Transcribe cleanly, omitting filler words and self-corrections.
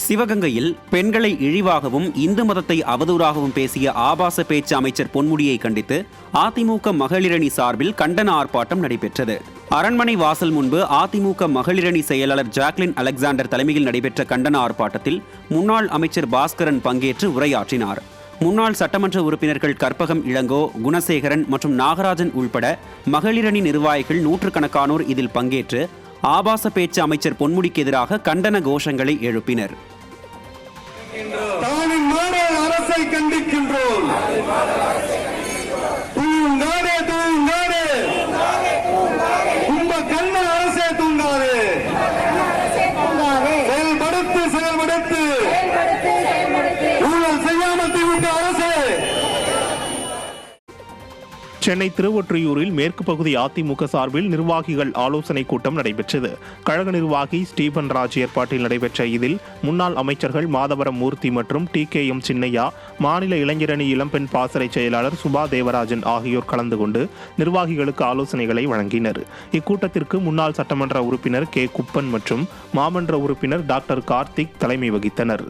சிவகங்கையில் பெண்களை இழிவாகவும் இந்து மதத்தை அவதூறாகவும் பேசிய ஆபாச பேச்சு அமைச்சர் பொன்முடியை கண்டித்து அதிமுக மகளிரணி சார்பில் கண்டன ஆர்ப்பாட்டம் நடைபெற்றது. அரண்மனை வாசல் முன்பு அதிமுக மகளிரணி செயலாளர் ஜாக்லின் அலெக்சாண்டர் தலைமையில் நடைபெற்ற கண்டன ஆர்ப்பாட்டத்தில் முன்னாள் அமைச்சர் பாஸ்கரன் பங்கேற்று உரையாற்றினார். முன்னாள் சட்டமன்ற உறுப்பினர்கள் கற்பகம் இளங்கோ, குணசேகரன் மற்றும் நாகராஜன் உள்பட மகளிரணி நிர்வாகிகள் நூற்றுக்கணக்கானோர் இதில் பங்கேற்று ஆபாச பேச்சு அமைச்சர் பொன்முடிக்கு எதிராக கண்டன கோஷங்களை எழுப்பினர். அரசை கண்டிக்கின்றோம். அரசே தூங்காது. செயல்படுத்து ஊழல் செய்யாமல் திமுக அரசு. சென்னை திருவொற்றியூரில் மேற்கு பகுதி அதிமுக சார்பில் நிர்வாகிகள் ஆலோசனை கூட்டம் நடைபெற்றது. கழக நிர்வாகி ஸ்டீபன் ராஜ் ஏற்பாட்டில் நடைபெற்ற இதில் முன்னாள் அமைச்சர்கள் மாதவரம் மூர்த்தி மற்றும் TKM சின்னையா, மாநில இளைஞரணி இளம்பெண் பாசறை செயலாளர் சுபா தேவராஜன் ஆகியோர் கலந்து கொண்டு நிர்வாகிகளுக்கு ஆலோசனைகளை வழங்கினர். இக்கூட்டத்திற்கு முன்னாள் சட்டமன்ற உறுப்பினர் K. குப்பன் மற்றும் மாமன்ற உறுப்பினர் டாக்டர் கார்த்திக் தலைமை வகித்தனர்.